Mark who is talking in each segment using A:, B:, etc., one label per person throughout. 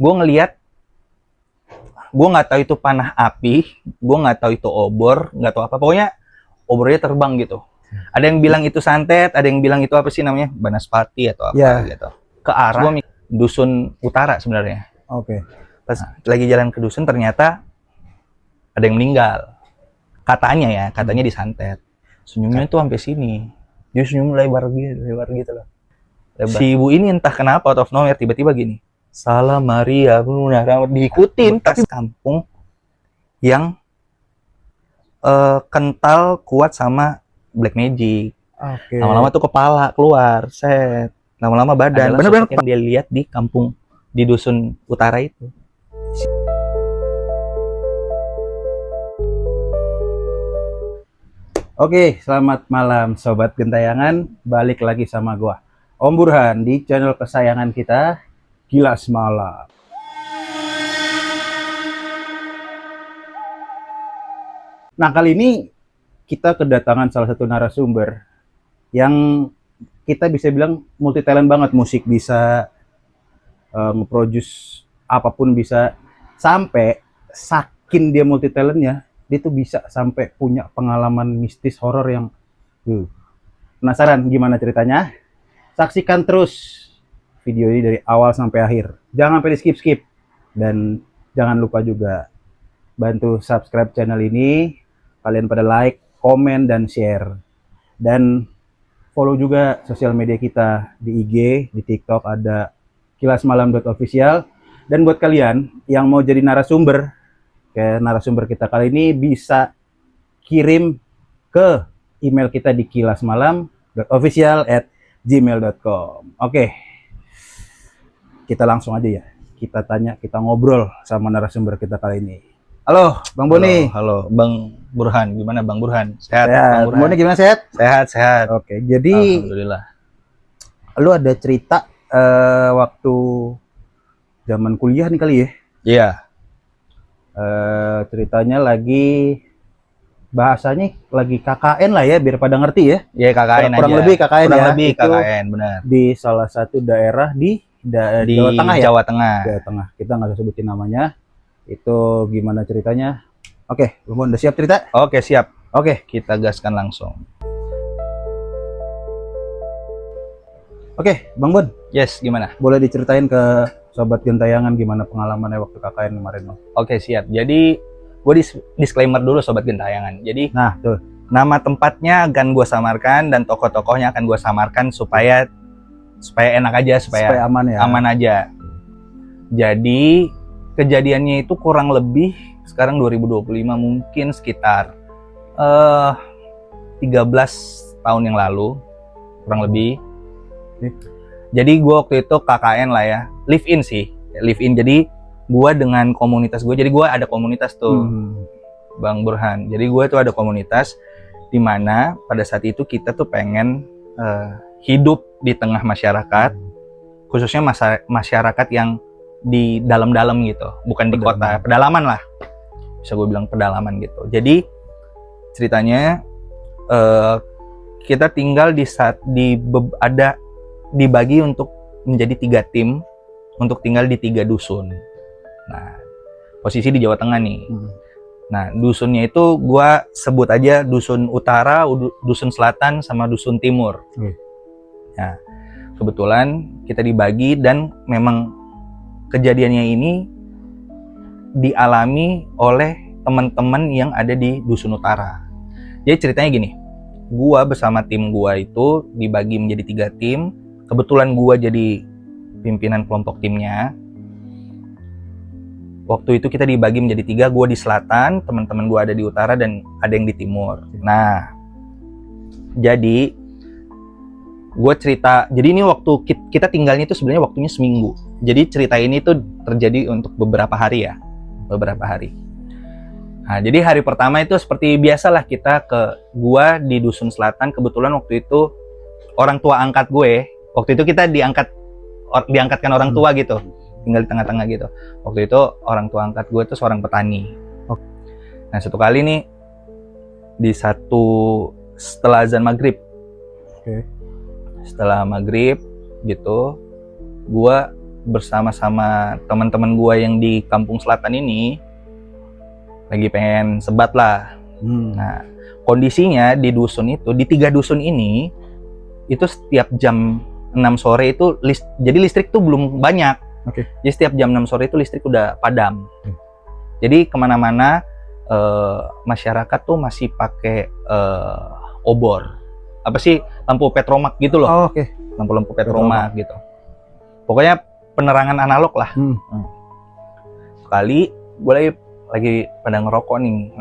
A: gue ngelihat, gue nggak tahu itu panah api, gue nggak tahu itu obor, nggak tahu apa, pokoknya obornya terbang gitu. Ada yang bilang itu santet, ada yang bilang itu apa sih namanya, banaspati atau apa gitu. Ke arah gue dusun utara sebenarnya.
B: Oke.
A: Pas lagi jalan ke dusun ternyata ada yang meninggal. Katanya disantet. Senyumnya tuh sampai sini. Dia senyum lebar gitu loh. Lebar. Si ibu ini entah kenapa out of nowhere tiba-tiba gini. Salam Maria, diikutin tapi kampung yang kental kuat sama black magic.
B: Oke.
A: Lama-lama tuh kepala keluar, set. Lama-lama badan. Bener-bener yang dia lihat di kampung di dusun utara itu.
B: Oke, selamat malam Sobat Gentayangan. Balik lagi sama gua, Om Burhan, di channel kesayangan kita, Kilas Malam. Nah, kali ini kita kedatangan salah satu narasumber yang kita bisa bilang multi talent banget. Musik bisa, nge-produce apapun bisa, sampai saking dia multi talentnya, dia tuh bisa sampai punya pengalaman mistis horor yang penasaran gimana ceritanya? Saksikan terus video ini dari awal sampai akhir. Jangan sampai di skip-skip. Dan jangan lupa juga bantu subscribe channel ini. Kalian pada like, komen, dan share. Dan follow juga sosial media kita di IG, di TikTok ada kilasmalam.official. Dan buat kalian yang mau jadi narasumber, kayak narasumber kita kali ini, bisa kirim ke email kita di kilasmalam.official@gmail.com. Oke, kita langsung aja ya. Kita tanya, kita ngobrol sama narasumber kita kali ini. Halo, Bang Boni.
A: Halo, Bang Burhan. Gimana Bang Burhan? Sehat?
B: Bang Boni gimana, sehat?
A: Sehat.
B: Oke, jadi
A: alhamdulillah.
B: Lu ada cerita waktu zaman kuliah nih kali ya?
A: Iya.
B: Ceritanya lagi, bahasanya lagi KKN lah ya, biar pada ngerti ya.
A: Iya, KKN
B: kurang
A: aja.
B: lebih KKN
A: kurang
B: ya.
A: lebih
B: Itu
A: KKN, benar.
B: di salah satu daerah di Jawa Tengah ya?
A: Jawa Tengah.
B: Jawa Tengah. Kita nggak usah sebutin namanya. Itu gimana ceritanya? Oke, Bang Bon, udah siap cerita?
A: Oke, siap.
B: Oke,
A: Kita gaskan langsung.
B: Oke, Bang Bon.
A: Yes, gimana?
B: Boleh diceritain ke Sobat Gentayangan gimana pengalamannya waktu KKN kemarin, Bang?
A: Oke, siap. Jadi, gue disclaimer dulu Sobat Gentayangan. Jadi,
B: Nah, tuh.
A: nama tempatnya akan gue samarkan dan tokoh-tokohnya akan gue samarkan supaya enak aja, supaya
B: aman ya.
A: Aman aja. Jadi, kejadiannya itu kurang lebih sekarang 2025 mungkin sekitar 13 tahun yang lalu kurang lebih. Jadi gue waktu itu KKN lah ya, live in sih, live in. Jadi gue dengan komunitas gue, jadi gue ada komunitas tuh, Bang Burhan. Jadi gue tuh ada komunitas di mana pada saat itu kita tuh pengen hidup di tengah masyarakat, khususnya masyarakat yang di dalam-dalam gitu, bukan di kota, pedalaman lah, bisa gue bilang pedalaman gitu. Jadi ceritanya kita tinggal dibagi untuk menjadi 3 tim untuk tinggal di 3 dusun. Nah, posisi di Jawa Tengah nih. Nah, dusunnya itu gue sebut aja dusun utara, dusun selatan, sama dusun timur. Nah, kebetulan kita dibagi dan memang kejadiannya ini dialami oleh teman-teman yang ada di dusun utara. Jadi ceritanya gini, gua bersama tim gua itu dibagi menjadi 3 tim. Kebetulan gua jadi pimpinan kelompok timnya. Waktu itu kita dibagi menjadi 3, gua di selatan, teman-teman gua ada di utara, dan ada yang di timur. Nah, jadi gue cerita, jadi ini waktu kita tinggalnya itu sebenarnya waktunya seminggu. Jadi cerita ini tuh terjadi untuk beberapa hari ya, Nah, jadi hari pertama itu seperti biasalah, kita ke gua di dusun selatan. Kebetulan waktu itu orang tua angkat gue, waktu itu kita diangkatkan orang tua gitu, tinggal di tengah-tengah gitu. Waktu itu orang tua angkat gue itu seorang petani. Nah, satu kali nih setelah azan maghrib, setelah maghrib gitu, gua bersama-sama teman-teman gue yang di kampung selatan ini lagi pengen sebat lah. Nah, kondisinya di dusun itu, di 3 dusun ini, itu setiap jam 6 sore itu jadi listrik tuh belum banyak.
B: Oke.
A: Jadi setiap jam 6 sore itu listrik udah padam. Jadi kemana-mana masyarakat tuh masih pakai obor. Apa sih, lampu petromak gitu loh.
B: Oh, oke.
A: Lampu-lampu petromak gitu. Pokoknya penerangan analog lah. Sekali gue lagi pada ngerokok nih,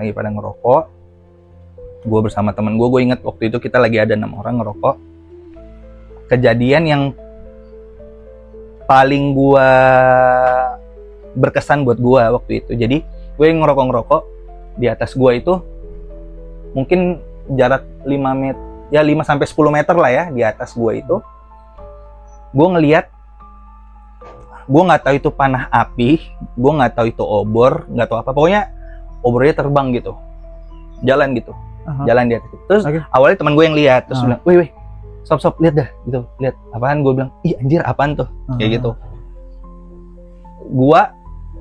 A: gue bersama temen gue inget waktu itu kita lagi ada 6 orang ngerokok. Kejadian yang paling gue berkesan buat gue waktu itu. Jadi gue ngerokok di atas gue itu mungkin jarak 5 meter, ya 5 sampai 10 meter lah ya di atas gue itu. Gue ngelihat, gue nggak tahu itu panah api, gue nggak tahu itu obor, nggak tahu apa. Pokoknya obornya terbang gitu, jalan gitu, jalan di atas. Terus awalnya teman gue yang lihat, terus bilang, wih, stop, lihat dah, gitu, lihat apaan? Gue bilang, ih anjir apaan tuh, kayak gitu. Gue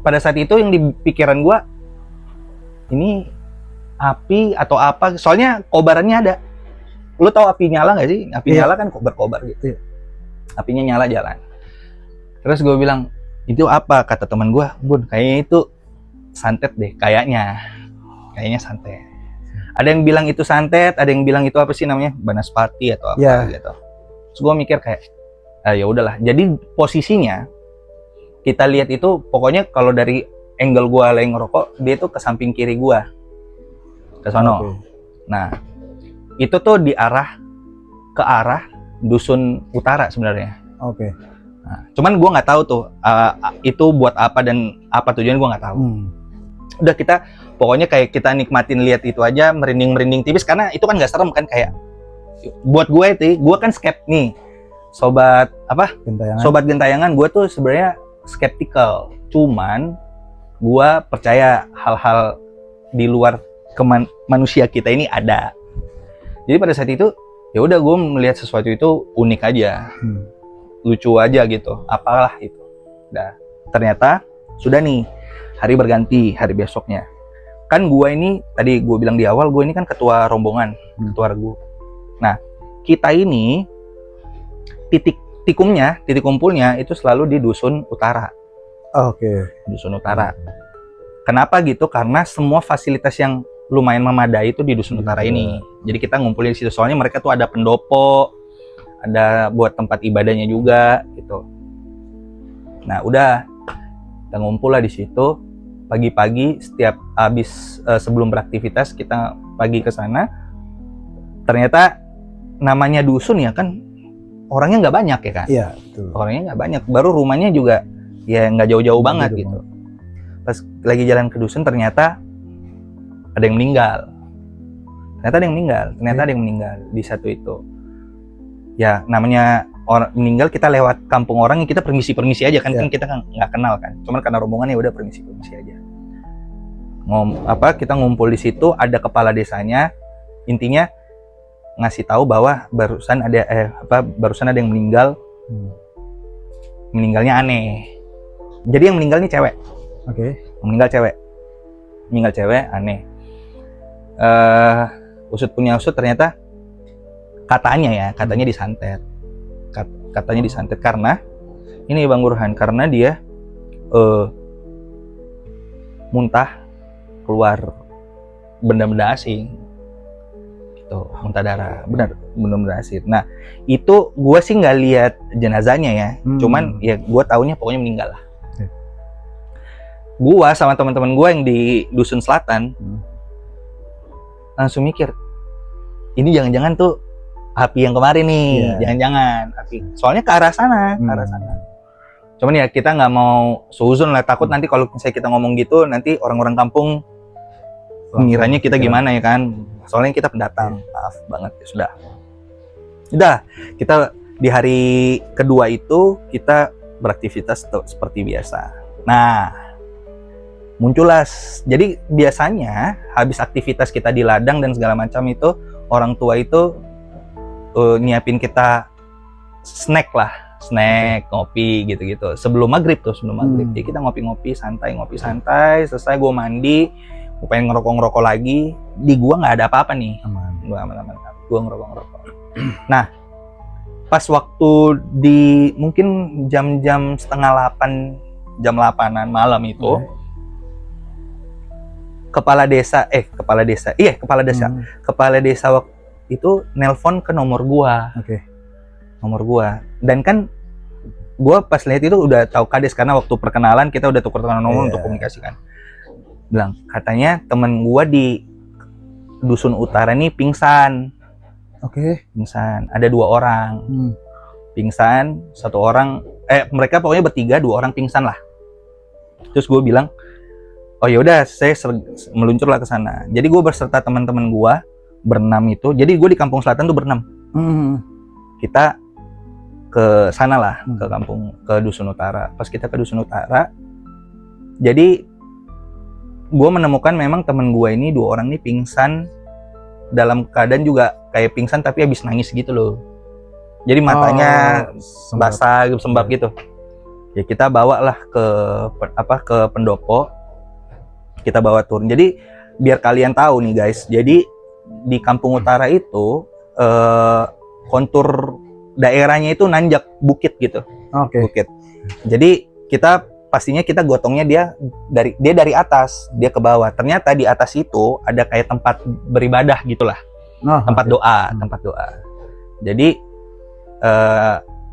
A: pada saat itu yang di pikiran gue, ini api atau apa? Soalnya kobarannya ada. Lu tahu api nyala nggak sih? Api nyala kan kobar-kobar gitu. Apinya nyala jalan. Terus gue bilang, itu apa? Kata teman gue, Bun, kayaknya itu santet deh, kayaknya santet. Ada yang bilang itu santet, ada yang bilang itu apa sih namanya, banaspati atau apa gitu. Terus gue mikir kayak, ya udahlah. Jadi posisinya kita lihat itu, pokoknya kalau dari angle gue lagi ngerokok, dia tuh ke samping kiri gue, ke sono. Nah, itu tuh ke arah dusun utara sebenarnya. Nah, cuman gue nggak tahu tuh itu buat apa dan apa tujuan, gue nggak tahu. Udah, kita pokoknya kayak kita nikmatin lihat itu aja, merinding tipis, karena itu kan nggak serem kan, kayak buat gue kan nih sobat gentayangan, gue tuh sebenarnya skeptikal, cuman gue percaya hal-hal di luar manusia kita ini ada. Jadi pada saat itu ya udah, gue melihat sesuatu itu unik aja, lucu aja gitu, apalah itu. Nah, ternyata sudah nih, hari berganti, hari besoknya. Kan gue ini, tadi gue bilang di awal, gue ini kan ketua rombongan, ketua regu. Nah, kita ini, titik kumpulnya itu selalu di dusun utara. Dusun utara. Kenapa gitu? Karena semua fasilitas yang lumayan memadai itu di dusun utara ini. Jadi kita ngumpulin di situ, soalnya mereka tuh ada pendopo, ada buat tempat ibadahnya juga gitu. Nah, udah kita ngumpul lah di situ. Pagi-pagi setiap habis sebelum beraktivitas kita pagi ke sana. Ternyata namanya dusun ya kan, orangnya nggak banyak ya kan?
B: Iya, betul.
A: Orangnya nggak banyak, baru rumahnya juga ya nggak jauh-jauh banget gitu. Pas lagi jalan ke dusun ternyata ada yang meninggal. Ternyata ada yang meninggal di satu itu. Ya namanya orang meninggal, kita lewat kampung orang, kita permisi aja kan, kan kita kan nggak kenal kan. Cuman karena rombongan ya udah permisi aja. Kita ngumpul di situ, ada kepala desanya, intinya ngasih tahu bahwa barusan ada yang meninggal. Meninggalnya aneh. Jadi yang meninggal ini cewek. Meninggal cewek aneh. Usut punya usut, ternyata katanya disantet. Katanya disantet karena ini Bang Burhan, karena dia muntah keluar benda-benda asing gitu, muntah darah, benda-benda asing. Nah, itu gue sih nggak lihat jenazahnya ya, cuman ya gue taunya pokoknya meninggal lah. Gue sama teman-teman gue yang di dusun selatan langsung mikir, ini jangan-jangan tuh api yang kemarin nih, jangan-jangan api. Soalnya ke arah sana, Cuman ya kita nggak mau suzon lah, takut nanti kalau misalnya kita ngomong gitu, nanti orang-orang kampung mengiranya kita gimana ya kan. Soalnya kita pendatang, maaf banget ya sudah. Udah, kita di hari kedua itu kita beraktivitas seperti biasa. Nah, muncullah, jadi biasanya habis aktivitas kita di ladang dan segala macam itu, orang tua itu nyiapin kita snack lah, snack, ngopi gitu-gitu. Sebelum maghrib. Jadi kita ngopi-ngopi santai, selesai gue mandi, gue pengen ngerokok lagi. Di gua nggak ada apa-apa nih.
B: Aman.
A: Gua aman. Gua ngerokok. Nah, pas waktu di mungkin jam-jam setengah 8, jam 8-an malam itu, kepala desa waktu itu nelpon ke nomor gua. Nomor gua. Dan kan gua pas lihat itu udah tahu kades karena waktu perkenalan kita udah tukar nomor untuk komunikasi kan. Bilang katanya temen gua di dusun utara nih pingsan. Pingsan. Ada 2 orang. Pingsan, 1 orang mereka pokoknya bertiga, 2 orang pingsan lah. Terus gue bilang, oh yaudah, saya meluncurlah ke sana. Jadi gue berserta teman-teman gue berenam itu. Jadi gue di Kampung Selatan tuh berenam. Kita ke sana lah, ke Dusun Utara. Pas kita ke Dusun Utara, jadi gue menemukan memang temen gue ini 2 orang ini pingsan dalam keadaan juga kayak pingsan tapi habis nangis gitu loh. Jadi matanya basah, sembab gitu. Ya kita bawalah ke pendopo. Kita bawa turun. Jadi biar kalian tahu nih guys. Jadi di Kampung Utara itu kontur daerahnya itu nanjak bukit gitu. Bukit. Jadi pastinya kita gotongnya dia dari atas, dia ke bawah. Ternyata di atas itu ada kayak tempat beribadah gitulah. Tempat doa. Jadi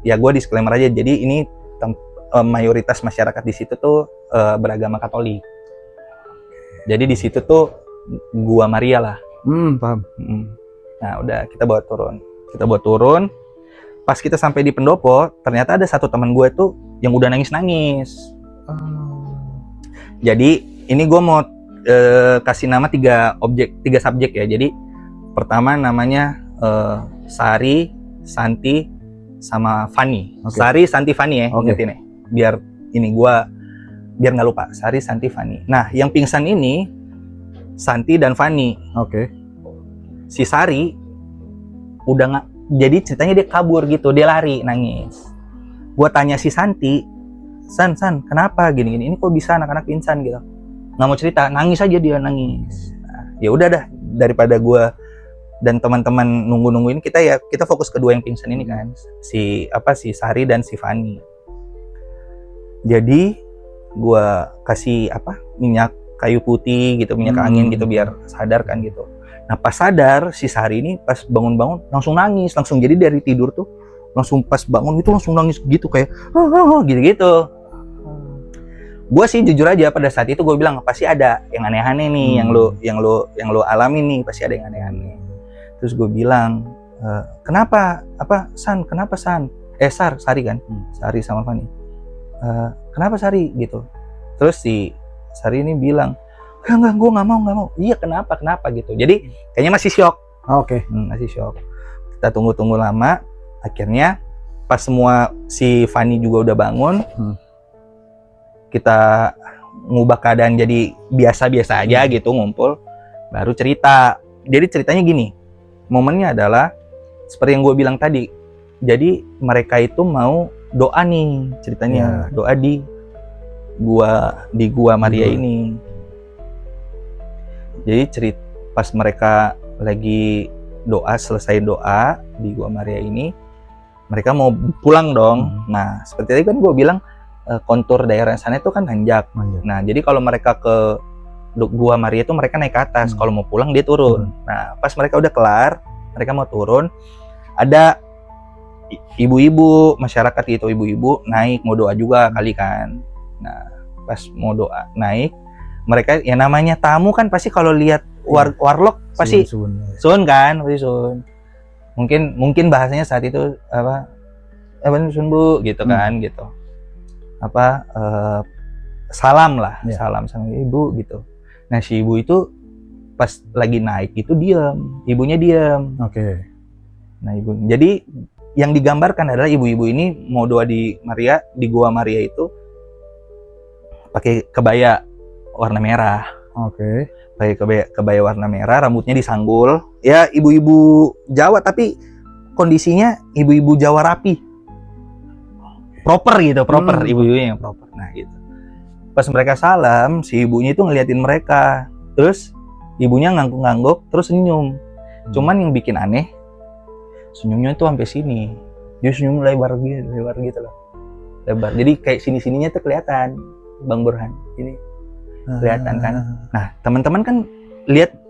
A: ya gue disclaimer aja. Jadi ini mayoritas masyarakat di situ tuh beragama Katolik. Jadi di situ tuh Gua Maria lah.
B: Paham.
A: Nah udah kita bawa turun. Pas kita sampai di pendopo, ternyata ada 1 teman gue tuh yang udah nangis. Jadi ini gue mau kasih nama 3 subjek ya. Jadi pertama namanya Sari, Santi, sama Fani. Sari, Santi, Fani ya. Ingetin nih. Biar nggak lupa. Sari, Santi, Fani. Nah yang pingsan ini Santi dan Fani. Si Sari udah nggak. Jadi ceritanya dia kabur gitu, dia lari nangis. Gua tanya si Santi, San, kenapa gini? Ini kok bisa anak-anak pingsan gitu? Nggak mau cerita, nangis aja dia nangis. Nah, ya udah dah, daripada gua dan teman-teman nungguin kita fokus kedua yang pingsan ini kan, si Sari dan si Fani. Jadi gua kasih minyak kayu putih gitu, minyak angin gitu biar sadar kan gitu. Nah pas sadar si Sari ini pas bangun-bangun langsung nangis, jadi dari tidur tuh langsung pas bangun itu langsung nangis gitu kayak gitu. Gue sih jujur aja pada saat itu gue bilang pasti ada yang aneh-aneh nih yang lo alami nih, pasti ada yang aneh-aneh. Terus gue bilang kenapa kenapa San? Sari kan, Sari sama Fani. Kenapa Sari gitu? Terus si Sari ini bilang enggak, gue nggak mau. Iya kenapa gitu. Jadi kayaknya masih syok. Masih syok. Kita tunggu lama. Akhirnya pas semua si Fani juga udah bangun, kita ngubah keadaan jadi biasa-biasa aja gitu, ngumpul, baru cerita. Jadi ceritanya gini, momennya adalah seperti yang gue bilang tadi. Jadi mereka itu mau doa nih ceritanya, doa di Gua Maria ini. Jadi pas mereka lagi selesai doa di Gua Maria ini, mereka mau pulang dong. Nah seperti tadi kan gue bilang kontur daerah sana itu kan nanjak. Nah jadi kalau mereka ke Gua Maria itu mereka naik ke atas, kalau mau pulang dia turun. Nah pas mereka udah kelar, mereka mau turun, ada ibu-ibu masyarakat itu, ibu-ibu naik mau doa juga kali kan. Nah pas mau doa naik, mereka ya namanya tamu kan pasti kalau lihat warlock pasti sun kan, pasti sun. Mungkin bahasanya saat itu sun bu gitu kan gitu. Salam lah, salam sama ibu gitu. Nah si ibu itu pas lagi naik itu ibunya diam. Nah jadi yang digambarkan adalah ibu-ibu ini mau doa di Gua Maria itu pakai kebaya warna merah. Pakai kebaya warna merah, rambutnya disanggul. Ya ibu-ibu Jawa tapi kondisinya ibu-ibu Jawa rapi. proper gitu, proper ibu-ibunya yang proper. Nah gitu. Pas mereka salam, si ibunya itu ngeliatin mereka, terus ibunya ngangguk-ngangguk, terus senyum. Cuman yang bikin aneh, senyumnya itu sampai sini. Dia senyum lebar gitu loh, lebar. Jadi kayak sini-sininya tuh kelihatan, Bang Burhan. Ini kelihatan kan. Nah teman-teman kan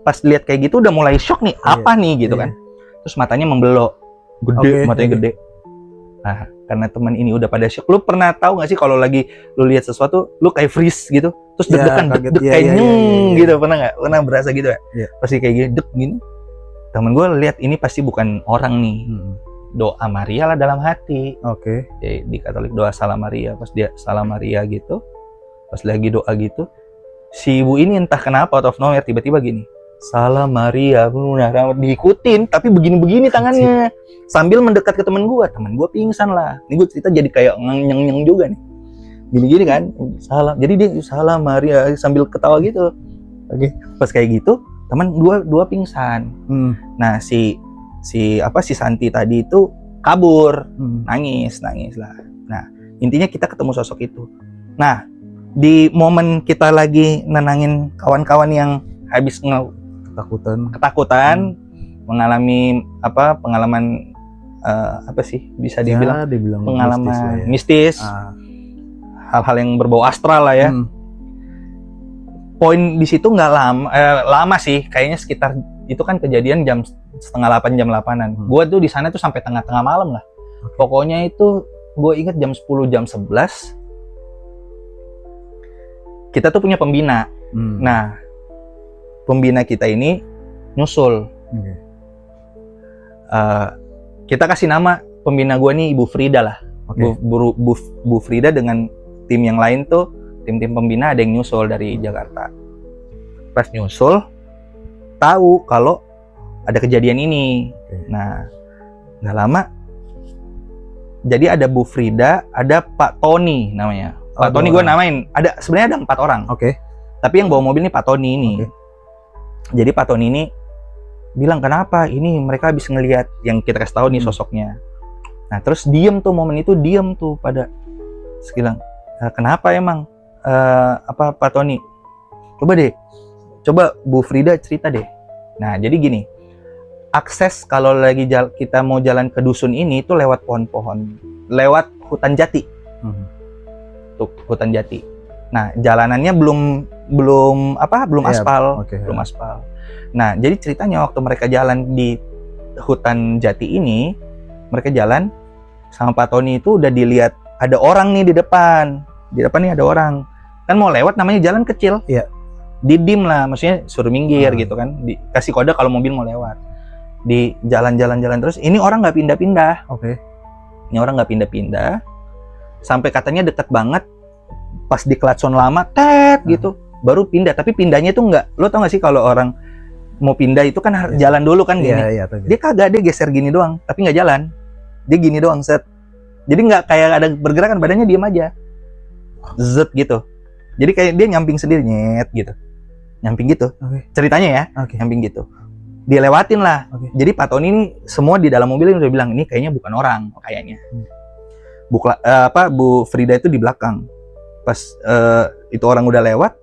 A: pas lihat kayak gitu udah mulai shock nih, apa nih gitu kan. Terus matanya membelok, gede, matanya gede. Nah, karena teman ini udah pada shock. Lu pernah tahu nggak sih kalau lagi lu lihat sesuatu, lu kayak freeze gitu, terus deg-degan, deg-deg kayak gitu, pernah nggak? Pernah berasa gitu ya? Pasti kayak gitu, deg gini. Temen gue lihat ini pasti bukan orang nih. Doa Maria lah dalam hati. Di Katolik doa Salam Maria. Pas dia Salam Maria gitu, pas lagi doa gitu, si ibu ini entah kenapa out of nowhere tiba-tiba gini, Salam Maria, nah, diikutin tapi begini-begini tangannya sambil mendekat ke temen gue pingsan lah. Ini gue cerita jadi kayak nyeng-nyeng juga nih, gini-gini kan, salam. Jadi dia Salam Maria sambil ketawa gitu. Pas kayak gitu teman dua pingsan. Nah si Santi tadi itu kabur, nangis lah. Nah intinya kita ketemu sosok itu. Nah di momen kita lagi nenangin kawan-kawan yang habis ketakutan, mengalami pengalaman bisa dibilang pengalaman mistis, hal-hal yang berbau astral lah ya. Poin di situ nggak lama sih, kayaknya sekitar itu kan kejadian jam 7:30 jam 8-an. Gue tuh di sana tuh sampai tengah-tengah malam lah. Pokoknya itu gue ingat jam 10 jam 11 kita tuh punya pembina. Nah pembina kita ini nyusul. Kita kasih nama pembina gue nih Ibu Frida lah. Bu Frida dengan tim yang lain tuh, tim-tim pembina ada yang nyusul dari Jakarta. Pas nyusul, tahu kalau ada kejadian ini. Nah, nggak lama, jadi ada Bu Frida, ada Pak Tony namanya. Pak Tony gue namain. Sebenarnya ada 4 orang. Tapi yang bawa mobil ini Pak Tony ini. Jadi Pak Tony ini bilang, kenapa? Ini mereka habis ngelihat yang kita kasih tahu nih sosoknya. Nah terus momen itu diem tuh pada sekilang. Kenapa emang? Pak Tony? Coba Bu Frida cerita deh. Nah jadi gini, akses kalau lagi kita mau jalan ke dusun ini tuh lewat pohon-pohon, lewat hutan jati. Tuh hutan jati. Nah jalanannya belum aspal, belum aspal. Nah jadi ceritanya waktu mereka jalan di hutan jati ini, mereka jalan sama Pak Tony itu udah dilihat ada orang nih di depan nih ada orang, kan mau lewat, namanya jalan kecil, didim lah, maksudnya suruh minggir gitu kan, dikasih kode kalau mobil mau lewat, di jalan terus. Ini orang nggak pindah-pindah. Ini orang nggak pindah-pindah sampai katanya deket banget. Pas di klakson lama, gitu, baru pindah. Tapi pindahnya tuh nggak, lo tau nggak sih kalau orang mau pindah itu kan jalan dulu kan gini. Dia kagak, dia geser gini doang, tapi nggak jalan. Dia gini doang, set. Jadi nggak kayak ada pergerakan, badannya diam aja, zet gitu. Jadi kayak dia nyamping sendiri, nyet gitu, nyamping gitu. Ceritanya ya, nyamping gitu. Dia lewatin lah. Jadi Pak Tony ini semua di dalam mobil ini udah bilang, ini kayaknya bukan orang, kayaknya. Bu Frida itu di belakang. Pas itu orang udah lewat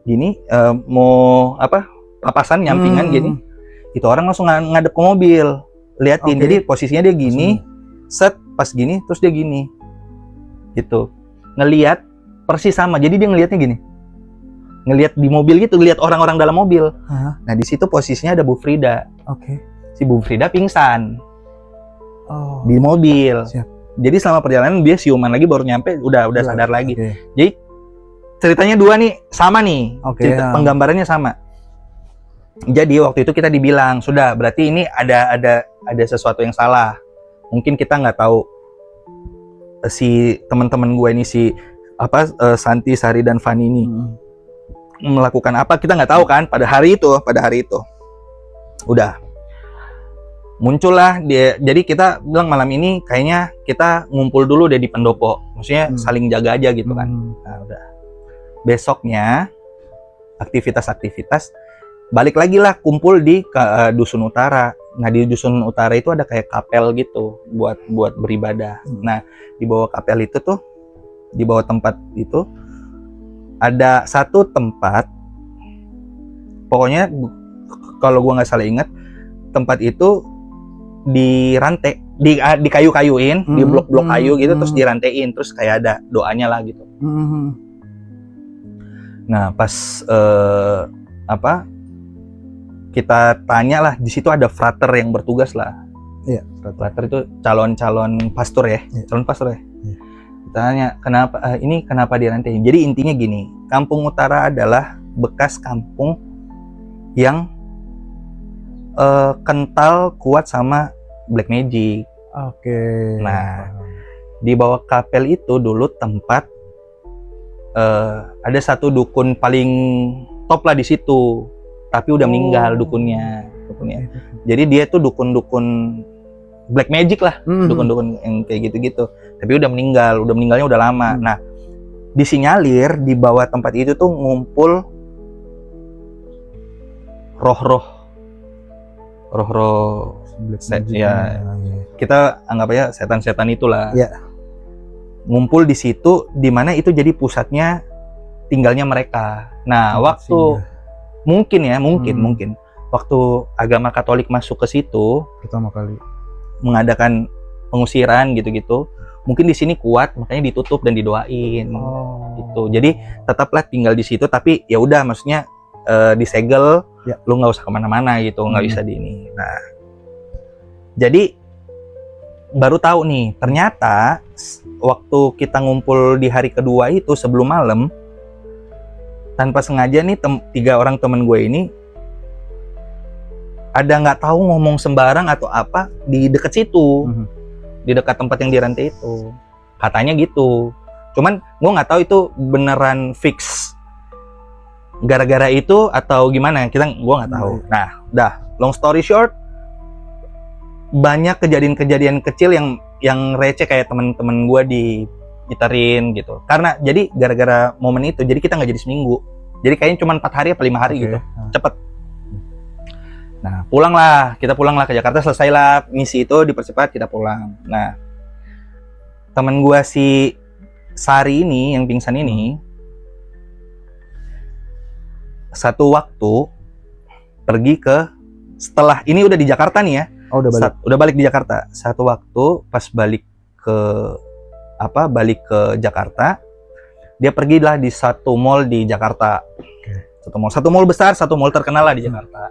A: gini, mau papasan nyampingan gini, itu orang langsung ngadep ke mobil, liatin. Jadi posisinya dia gini, set, pas gini, terus dia gini gitu, ngelihat persis sama. Jadi dia ngelihatnya gini, ngelihat di mobil gitu, ngelihat orang-orang dalam mobil. Nah di situ posisinya ada Bu Frida. Si Bu Frida pingsan di mobil. Jadi selama perjalanan dia siuman lagi, baru nyampe udah sadar lagi. Jadi ceritanya dua nih sama nih, penggambarannya sama. Jadi waktu itu kita dibilang, sudah berarti ini ada sesuatu yang salah. Mungkin kita nggak tahu si teman-teman gue ini, Santi, Sari dan Fani ini melakukan apa, kita nggak tahu kan pada hari itu. Udah muncullah dia. Jadi kita bilang malam ini kayaknya kita ngumpul dulu deh di pendopo, maksudnya saling jaga aja gitu kan. Nah udah, besoknya aktivitas balik lagi lah, kumpul di Dusun Utara. Nah di dusun utara itu ada kayak kapel gitu buat beribadah. Nah di bawah kapel itu tuh, di bawah tempat itu ada satu tempat, pokoknya kalau gua nggak salah ingat, tempat itu dirantai, di kayu-kayuin, di blok-blok kayu gitu, terus dirantein, terus kayak ada doanya lah gitu. Nah pas kita tanya lah, di situ ada frater yang bertugas lah.
B: Iya,
A: frater itu calon pastor ya, calon pastor ya.
B: Iya.
A: Kita tanya kenapa ini kenapa dirantein. Jadi intinya gini, Kampung Utara adalah bekas kampung yang kental kuat sama black magic.
B: Oke.
A: Nah, di bawah kapel itu dulu tempat ada satu dukun paling top lah di situ, tapi udah meninggal dukunnya. Jadi dia tuh dukun black magic lah, dukun-dukun yang kayak gitu-gitu. Tapi udah meninggalnya udah lama. Nah, disinyalir di bawah tempat itu tuh ngumpul roh-roh ya, kita anggap aja setan-setan itulah.
B: Ya.
A: Ngumpul di situ, di mana itu jadi pusatnya tinggalnya mereka. Nah, mungkin waktu agama Katolik masuk ke situ
B: pertama kali
A: mengadakan pengusiran gitu-gitu, mungkin di sini kuat, makanya ditutup dan didoain. Gitu. Jadi tetaplah tinggal di situ, tapi ya udah, maksudnya disegel, lu nggak usah kemana-mana gitu, nggak bisa di ini. Nah, jadi baru tahu nih, ternyata waktu kita ngumpul di hari kedua itu sebelum malam, tanpa sengaja nih 3 orang temen gue ini ada nggak tahu ngomong sembarang atau apa di dekat situ, di dekat tempat yang dirantai itu, katanya gitu. Cuman gue nggak tahu itu beneran fix gara-gara itu atau gimana, gue nggak tahu. Nah, long story short, banyak kejadian-kejadian kecil yang receh kayak temen-temen gue digitarin gitu. Karena jadi gara-gara momen itu, jadi kita nggak jadi seminggu. Jadi kayaknya cuma 4 hari apa 5 hari gitu, cepet. Nah, kita pulang lah ke Jakarta, selesailah misi itu, dipercepat, kita pulang. Nah, temen gue si Sari ini, yang pingsan ini, satu waktu pergi ke, setelah ini udah di Jakarta nih ya. Udah balik di Jakarta. Satu waktu pas balik ke Jakarta, dia pergilah di satu mall di Jakarta. Satu mall besar, satu mall terkenal lah di Jakarta.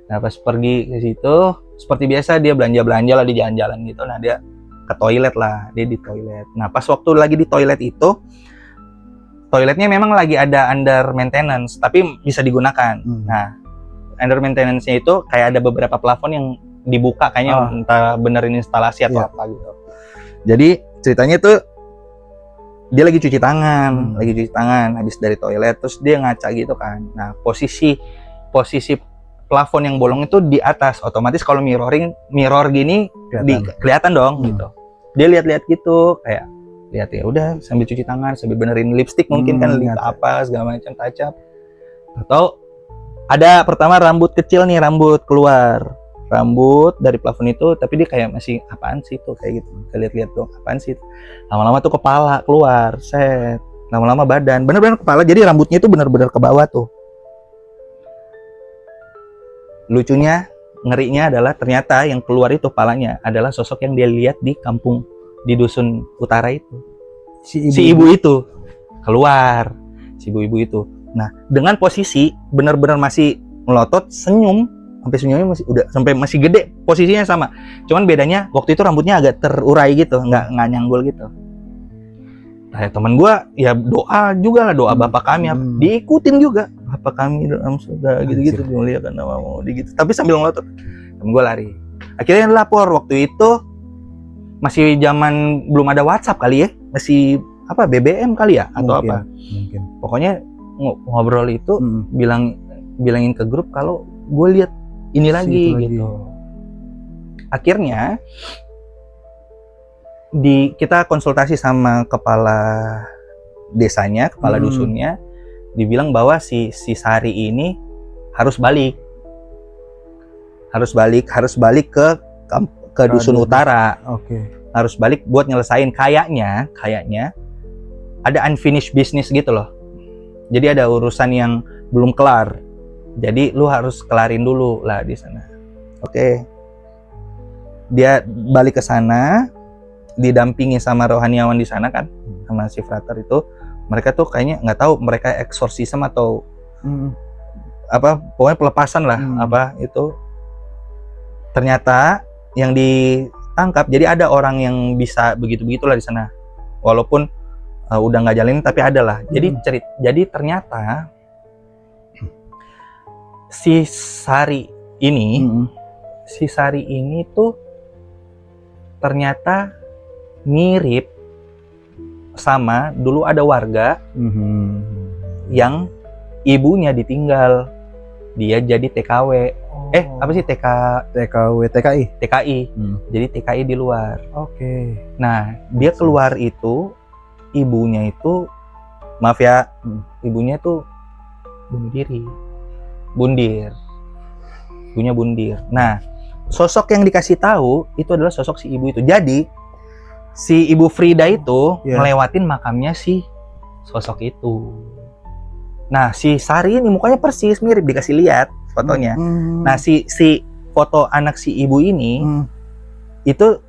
A: Nah, pas pergi ke situ, seperti biasa dia belanja lah di jalan-jalan gitu. Nah, dia ke toilet lah, dia di toilet. Nah, pas waktu lagi di toilet itu, toiletnya memang lagi ada under maintenance, tapi bisa digunakan. Nah, under maintenance-nya itu kayak ada beberapa plafon yang dibuka, kayaknya entah benerin instalasi atau apa gitu. Jadi ceritanya tuh dia lagi cuci tangan, habis dari toilet, terus dia ngaca gitu kan. Nah, posisi plafon yang bolong itu di atas, otomatis kalau mirror gini kelihatan dong gitu. Dia lihat-lihat gitu, kayak lihat ya udah sambil cuci tangan, sambil benerin lipstick mungkin kan, lihat apa segala macam, touch up. Atau ada pertama rambut kecil nih, rambut dari plafon itu, tapi dia kayak masih apaan sih tuh, kayak gitu, kita lihat-lihat dong apaan sih. Lama-lama tuh kepala keluar, set, lama-lama badan, bener-bener kepala, jadi rambutnya itu bener-bener ke bawah tuh. Lucunya, ngerinya adalah ternyata yang keluar itu kepalanya adalah sosok yang dia lihat di kampung, di dusun utara itu. Si ibu itu keluar, si ibu-ibu itu. Nah, dengan posisi bener-bener masih melotot, senyum, sampai senyumnya masih gede, posisinya sama. Cuman bedanya waktu itu rambutnya agak terurai gitu, nggak nyanggul gitu. Nah, teman gue ya doa juga lah, doa Bapak kami, diikutin juga, Bapak kami dalam surga, gitu-gitu, dimuliakan namamu, gitu. Tapi sambil ngelotot, temen gue lari. Akhirnya lapor, waktu itu masih zaman belum ada WhatsApp kali ya, masih BBM kali ya atau apa?
B: Mungkin.
A: Pokoknya ngobrol itu bilangin ke grup kalau gue lihat ini lagi gitu. Akhirnya kita konsultasi sama kepala desanya, kepala dusunnya, dibilang bahwa si Sari ini harus balik harus balik ke dusun utara.
B: Oke.
A: Harus balik buat nyelesain, kayaknya ada unfinished business gitu loh. Jadi ada urusan yang belum kelar. Jadi lu harus kelarin dulu lah di sana. Oke. Dia balik ke sana, didampingi sama rohaniawan di sana kan, sama si frater itu. Mereka tuh kayaknya nggak tahu mereka eksorsisme atau apa, pokoknya pelepasan lah apa itu. Ternyata yang ditangkap, jadi ada orang yang bisa begitu-begitulah di sana. Walaupun udah nggak jalanin tapi ada lah. Jadi ternyata si Sari ini tuh ternyata mirip sama dulu ada warga yang ibunya ditinggal, dia jadi TKW. Apa sih TKI. Jadi TKI di luar.
B: Oke.
A: Nah, dia keluar itu, ibunya itu, maaf ya, ibunya tuh bundir. Ibunya bundir. Nah, sosok yang dikasih tahu itu adalah sosok si ibu itu. Jadi, si Ibu Frida itu ngelewatin makamnya si sosok itu. Nah, si Sari ini mukanya persis mirip, dikasih lihat fotonya. Nah, si foto anak si ibu ini itu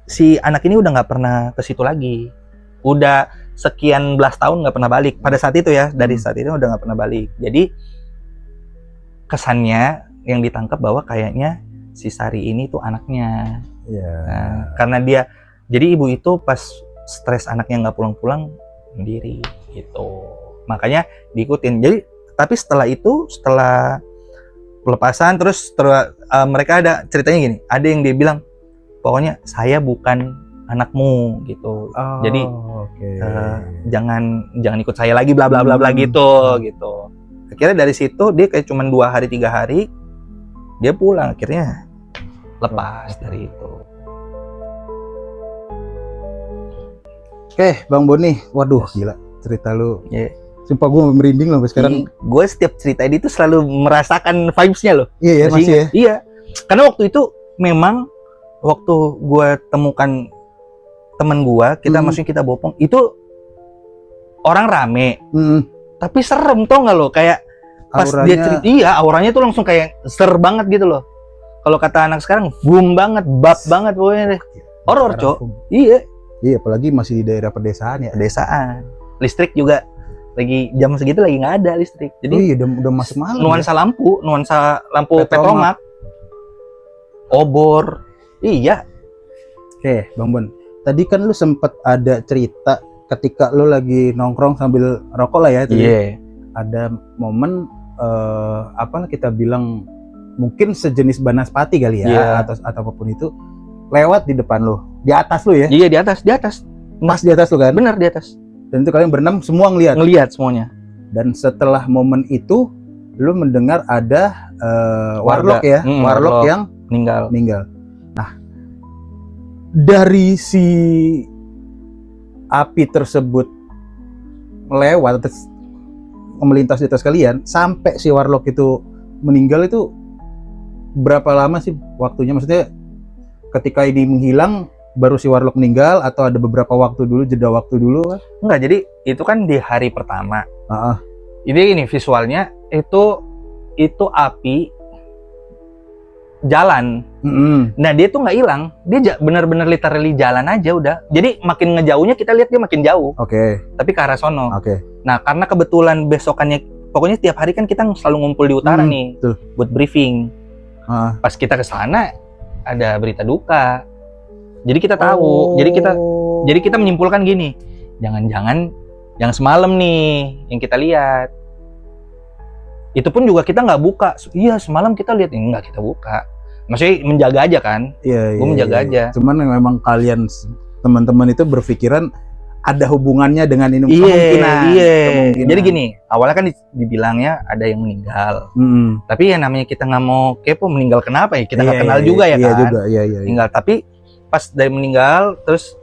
A: si anak ini udah nggak pernah ke situ lagi. Udah sekian belas tahun nggak pernah balik. Pada saat itu ya, dari saat itu udah nggak pernah balik. Jadi kesannya yang ditangkap bahwa kayaknya si Sari ini tuh anaknya. Nah, karena jadi ibu itu pas stres anaknya nggak pulang-pulang sendiri gitu. Makanya diikutin. Jadi tapi setelah pelepasan terus mereka ada ceritanya gini, ada yang dia bilang pokoknya saya bukan anakmu gitu. Jadi jangan ikut saya lagi bla bla bla bla gitu. Akhirnya dari situ dia kayak cuman 2 hari 3 hari dia pulang, akhirnya lepas dari itu.
B: Oke, Bang Boni, waduh gila cerita lu. Sumpah gue merinding loh sampai sekarang.
A: Gue setiap cerita ini tuh selalu merasakan vibes-nya loh.
B: Iya, masih ya?
A: Iya. Karena waktu itu memang waktu gue temukan temen gue, maksudnya kita bopong, itu orang rame. Tapi serem, tau gak lo? Kayak pas auranya, dia cerita, auranya tuh langsung kayak ser banget gitu loh. Kalau kata anak sekarang, boom banget, bab banget pokoknya deh. Horor, Cok. Iya,
B: apalagi masih di daerah pedesaan ya.
A: Pedesaan. Listrik juga lagi jam segitu lagi nggak ada listrik. Jadi
B: udah masuk malam.
A: Nuansa lampu petromak. Obor. Iya.
B: Oke, Bang Bon. Tadi kan lu sempet ada cerita ketika lu lagi nongkrong sambil rokok lah ya.
A: Iya.
B: Ada momen apa kita bilang mungkin sejenis banaspati kali ya, atau apapun itu lewat di depan lu, di atas lu ya?
A: Iya, di atas.
B: Pas di atas lu kan?
A: Bener, di atas.
B: Dan itu kalian berenam semua ngelihat
A: semuanya.
B: Dan setelah momen itu lu mendengar ada warlock ya, warlock yang meninggal. Nah, dari si api tersebut melewat melintas di atas kalian sampai si warlock itu meninggal, itu berapa lama sih waktunya? Maksudnya ketika ini menghilang baru si warlock meninggal atau ada beberapa waktu dulu, jeda waktu dulu kan?
A: Enggak, jadi itu kan di hari pertama. Ini visualnya itu api jalan. Nah, dia tuh nggak hilang, dia benar-benar literally jalan aja udah. Jadi makin ngejauhnya kita lihat dia makin jauh. Tapi ke arah sono. Nah, karena kebetulan besokannya, pokoknya tiap hari kan kita selalu ngumpul di utara nih, buat briefing. Pas kita ke sana ada berita duka. Jadi kita tahu. Jadi kita menyimpulkan gini, jangan-jangan yang semalam nih yang kita lihat. Itu pun juga kita nggak buka. Iya, semalam kita lihat, enggak kita buka. Maksudnya menjaga aja kan? Gue menjaga aja.
B: Cuman memang kalian teman-teman itu berpikiran ada hubungannya dengan ini.
A: Kemungkinan. Jadi gini, awalnya kan dibilangnya ada yang meninggal. Tapi ya namanya kita nggak mau kepo meninggal kenapa ya? Kita nggak kenal juga ya kan? Meninggal. Tapi pas dari meninggal, terus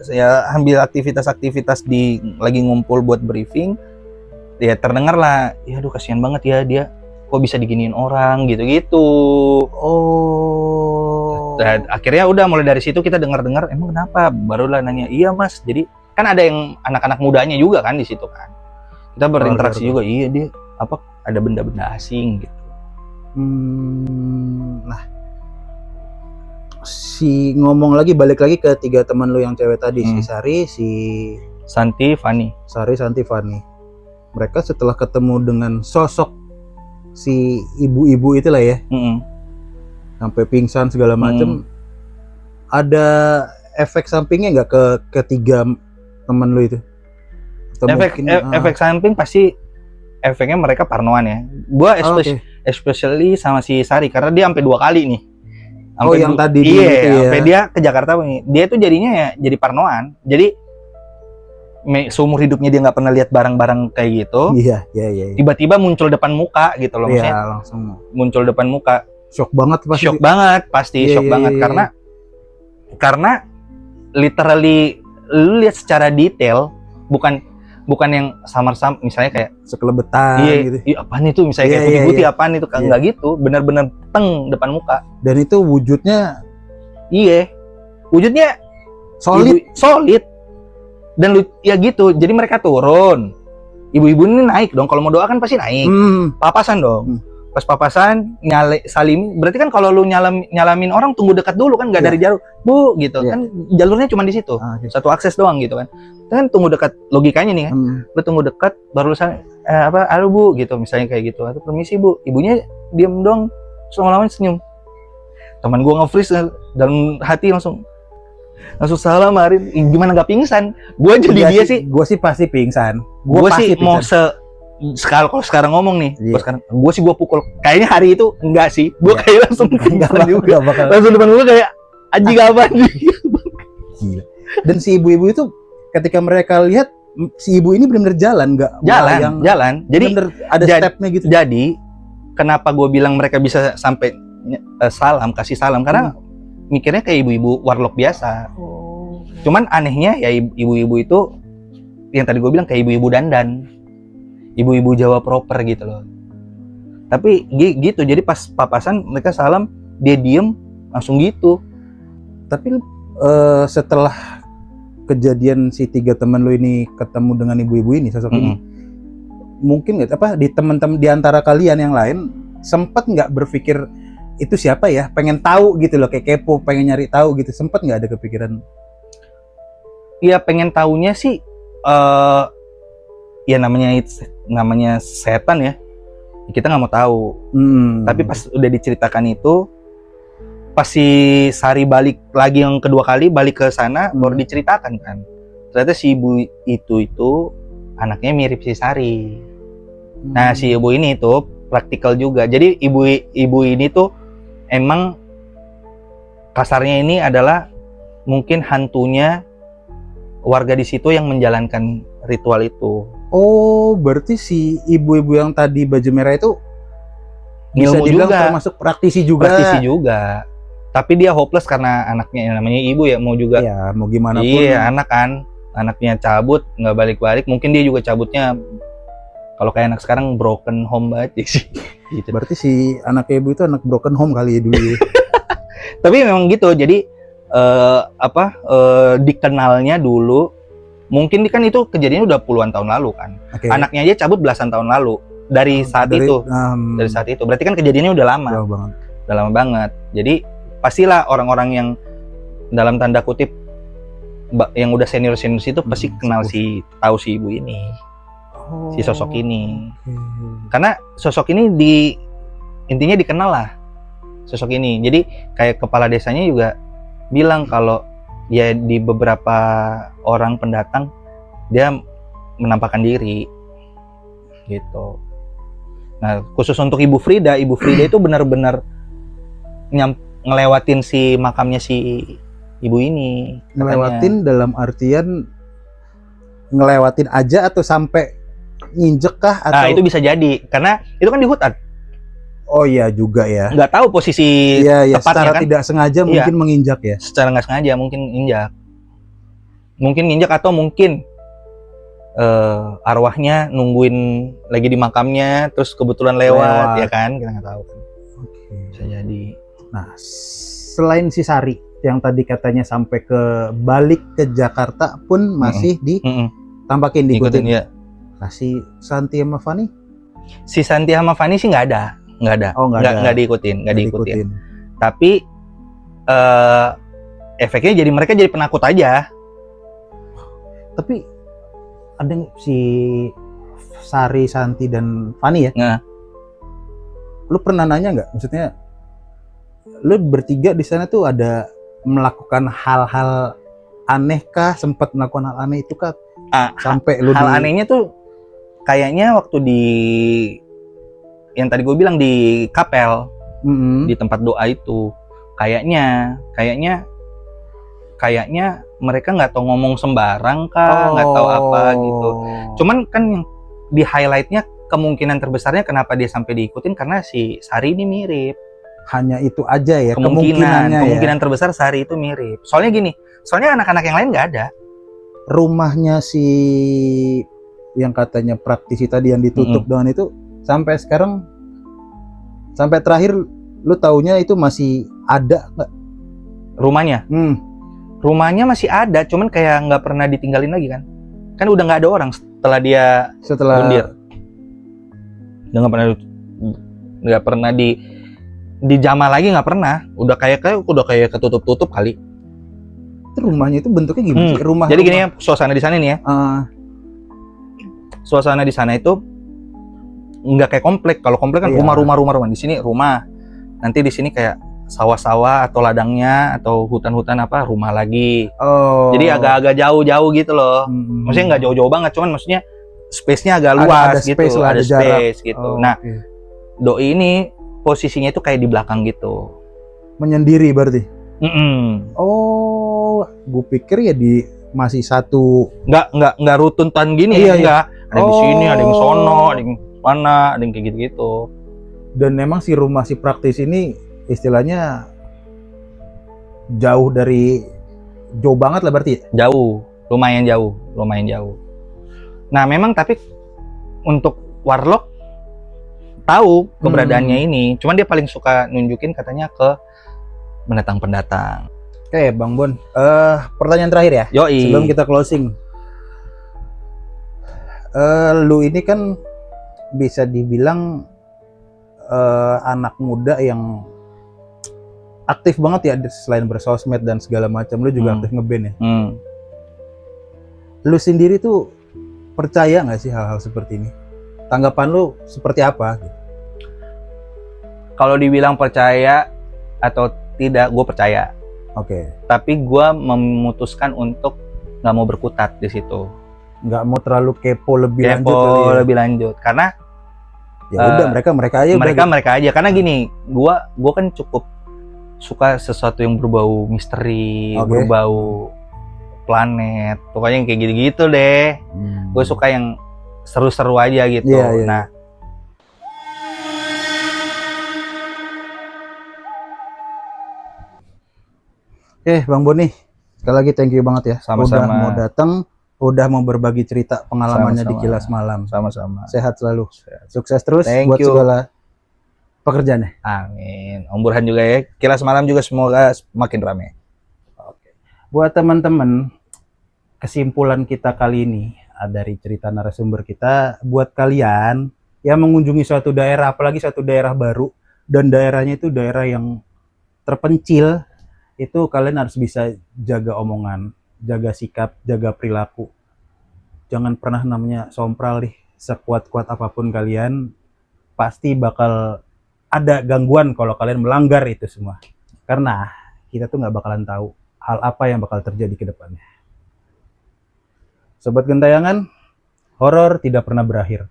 A: saya ambil aktivitas lagi ngumpul buat briefing. Ya terdengar lah, ya aduh kasihan banget ya dia kok bisa diginiin orang gitu-gitu.
B: Oh.
A: Dan akhirnya udah mulai dari situ kita dengar-dengar, emang kenapa? Barulah nanya, iya mas. Jadi kan ada yang anak-anak mudanya juga kan di situ kan. Kita berinteraksi juga, iya dia apa ada benda-benda asing gitu.
B: Nah, ngomong lagi balik lagi ke 3 teman lu yang cewek tadi, si Sari, si
A: Santi, Fani.
B: Sari, Santi, Fani. Mereka setelah ketemu dengan sosok si ibu-ibu itulah ya, sampai pingsan segala macem, ada efek sampingnya nggak ke ketiga teman lu itu? Atau
A: Efek samping pasti efeknya mereka parnoan ya. Gua especially sama si Sari karena dia sampai 2 kali nih.
B: Yang tadi
A: sampai dia ke Jakarta nih. Dia tuh jadinya ya jadi parnoan. Jadi seumur hidupnya dia nggak pernah lihat barang-barang kayak gitu.
B: Iya.
A: Tiba-tiba muncul depan muka gitu loh, maksudnya.
B: Iya, langsung
A: muncul depan muka.
B: Shock banget pasti.
A: Shock banget pasti, shock banget karena literally lu lihat secara detail, bukan yang samar-samar misalnya kayak
B: sekelebetan gitu.
A: Iya, apaan itu misalnya kayak putih-putih apaan itu kan enggak gitu, benar-benar teng depan muka.
B: Dan itu wujudnya
A: wujudnya solid. Dan ya gitu, jadi mereka turun. Ibu-ibu ini naik dong, kalau mau doa kan pasti naik. Papasan dong. Pas papasan salim, berarti kan kalau lu nyalamin orang tunggu dekat dulu kan, nggak dari jauh, Bu gitu kan, jalurnya cuma di situ, satu akses doang gitu kan. Kan tunggu dekat, logikanya nih kan, lu tunggu dekat baru lu halo Bu gitu, misalnya kayak gitu, atau permisi Bu, ibunya diem dong, lama-lama senyum. Teman gua nge-freeze dalam hati langsung salam Arin, gimana nggak pingsan? Gua jadi dia sih.
B: Gua sih pasti pingsan.
A: Gua sih mau kalau sekarang ngomong nih, gue pukul. Kayaknya hari itu enggak sih, gue kayak langsung pingsan juga. Langsung depan gue kayak anjing apa nih.
B: Gila. Dan si ibu-ibu itu ketika mereka lihat si ibu ini benar-benar jalan, jalan. Jadi
A: bener
B: ada stepnya gitu.
A: Jadi kenapa gue bilang mereka bisa sampai kasih salam karena mikirnya kayak ibu-ibu warlock biasa. Cuman anehnya ya ibu-ibu itu yang tadi gue bilang kayak ibu-ibu dandan. Ibu-ibu Jawa proper gitu loh. Tapi gitu, jadi pas papasan mereka salam, dia diem langsung gitu.
B: Tapi setelah kejadian si 3 teman lu ini ketemu dengan ibu-ibu ini, sosok ini, mungkin nggak di teman-teman di antara kalian yang lain sempat nggak berpikir itu siapa ya? Pengen tahu gitu loh, kayak kepo, pengen nyari tahu gitu. Sempat nggak ada kepikiran?
A: Iya, pengen taunya sih. Ya namanya setan ya, kita nggak mau tahu. Tapi pas udah diceritakan itu, pas si Sari balik lagi yang kedua kali balik ke sana, baru diceritakan kan, ternyata si ibu itu anaknya mirip si Sari. Nah si ibu ini tuh praktikal juga, jadi ibu ini tuh emang kasarnya ini adalah mungkin hantunya warga di situ yang menjalankan ritual itu. Oh, berarti si ibu-ibu yang tadi baju merah itu bisa dibilang juga termasuk praktisi juga. Tapi dia hopeless karena anaknya namanya ibu ya, mau juga. Iya, mau gimana pun. Iya, anak kan. Anaknya cabut, nggak balik-balik. Mungkin dia juga cabutnya kalau kayak anak sekarang broken home banget sih. Gitu. Berarti si anak ibu itu anak broken home kali ya dulu. Tapi memang gitu. Jadi dikenalnya dulu. Mungkin kan itu kejadiannya udah puluhan tahun lalu kan. Anaknya aja cabut belasan tahun lalu dari saat itu. Dari saat itu. Berarti kan kejadiannya udah lama. Udah lama banget. Jadi pastilah orang-orang yang dalam tanda kutip yang udah senior itu pasti kenal tahu si ibu ini. Si sosok ini. Karena sosok ini intinya dikenal lah. Sosok ini. Jadi kayak kepala desanya juga bilang kalau ya di beberapa orang pendatang dia menampakkan diri gitu. Nah khusus untuk Ibu Frida itu benar-benar ngelewatin si makamnya si ibu ini. Ngelewatin dalam artian ngelewatin aja atau sampai nginjek kah? Atau... Nah itu bisa jadi karena itu kan di hutan. Oh iya juga ya. Nggak tahu posisi tepatnya secara kan. Tidak sengaja mungkin menginjak ya. Secara nggak sengaja mungkin injak. Mungkin injak atau mungkin arwahnya nungguin lagi di makamnya, terus kebetulan lewat. Ya kan, kita nggak tahu.
B: Oke.
A: Bisa jadi.
B: Nah, selain si Sari yang tadi katanya sampai ke balik ke Jakarta pun masih ditampakin,
A: Ngikutin
B: diikutin.
A: ya.
B: Nah, si Santi sama Fani?
A: Si Santi sama Fani sih nggak ada.
B: Oh,
A: nggak diikutin. Tapi efeknya jadi mereka jadi penakut aja.
B: Tapi ada si Sari, Santi, dan Fani ya?
A: Nah.
B: Lu pernah nanya nggak? Maksudnya, lu bertiga di sana tuh ada melakukan hal-hal aneh kah? Sempat melakukan hal aneh itu kah? Sampai lu
A: hal anehnya tuh kayaknya waktu di yang tadi gue bilang di kapel, di tempat doa itu, kayaknya mereka nggak tahu ngomong sembarang kah, nggak tahu apa gitu. Cuman kan yang di highlightnya kemungkinan terbesarnya kenapa dia sampai diikutin karena si Sari ini mirip.
B: Hanya itu aja ya
A: kemungkinan terbesar Sari itu mirip. Soalnya anak-anak yang lain nggak ada.
B: Rumahnya si yang katanya praktisi tadi yang ditutup dengan itu sampai sekarang, sampai terakhir lu taunya itu masih ada nggak
A: rumahnya? Rumahnya masih ada, cuman kayak nggak pernah ditinggalin lagi kan udah nggak ada orang setelah dia bundir. Udah nggak pernah dijamah lagi, nggak pernah. Udah kayak ketutup kali.
B: Itu rumahnya itu bentuknya gimana sih?
A: Jadi gini ya, suasana di sana nih ya. Suasana di sana itu nggak kayak komplek. Kalau komplek kan rumah. Di sini rumah. Nanti di sini kayak sawah-sawah atau ladangnya atau hutan-hutan rumah lagi. Jadi agak-agak jauh-jauh gitu loh. Maksudnya nggak jauh-jauh banget, cuman maksudnya space-nya agak luas gitu. Ada space gitu. Nah, doi ini posisinya itu kayak di belakang gitu.
B: Menyendiri berarti? Oh, gue pikir ya masih satu.
A: Nggak rutuntan gini. Enggak. Ada di sini, ada yang sono, ada yang mana, ada yang kayak gitu-gitu.
B: Dan memang si rumah si praktis ini istilahnya jauh banget lah berarti?
A: Jauh, lumayan jauh. Nah memang tapi untuk Warlock tahu keberadaannya ini, cuman dia paling suka nunjukin katanya ke pendatang-pendatang.
B: Oke Bang Bon, pertanyaan terakhir ya.
A: Yoi.
B: Sebelum kita closing, lu ini kan bisa dibilang anak muda yang aktif banget ya, selain bersosmed dan segala macam, lu juga aktif ngeband ya. Lu sendiri tuh percaya nggak sih hal-hal seperti ini? Tanggapan lu seperti apa?
A: Kalau dibilang percaya atau tidak, gue percaya.
B: Oke.
A: Tapi gue memutuskan untuk nggak mau berkutat di situ.
B: Nggak mau terlalu kepo lebih lanjut.
A: Karena
B: ya udah mereka aja. Karena gini, gue kan cukup suka sesuatu yang berbau misteri, berbau planet, pokoknya yang kayak gitu-gitu deh. Gue suka yang seru-seru aja gitu. Nah, Bang Boni, sekali lagi thank you banget ya.
A: Sama-sama.
B: Udah mau datang, udah mau berbagi cerita pengalamannya di Kilas Malam.
A: Sama-sama.
B: Sehat selalu. Sukses terus
A: thank
B: buat
A: you.
B: segala pekerjaannya.
A: Amin. Om Burhan juga ya. Kilas Malam juga semoga semakin ramai.
B: Oke. Buat teman-teman, kesimpulan kita kali ini dari cerita narasumber kita, buat kalian yang mengunjungi suatu daerah, apalagi suatu daerah baru, dan daerahnya itu daerah yang terpencil, itu kalian harus bisa jaga omongan, jaga sikap, jaga perilaku. Jangan pernah namanya sompral nih, sekuat-kuat apapun kalian, pasti bakal ada gangguan kalau kalian melanggar itu semua. Karena kita tuh nggak bakalan tahu hal apa yang bakal terjadi ke depannya. Sobat Gentayangan, horor tidak pernah berakhir.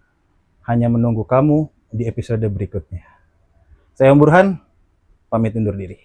B: Hanya menunggu kamu di episode berikutnya. Saya Om Burhan, pamit undur diri.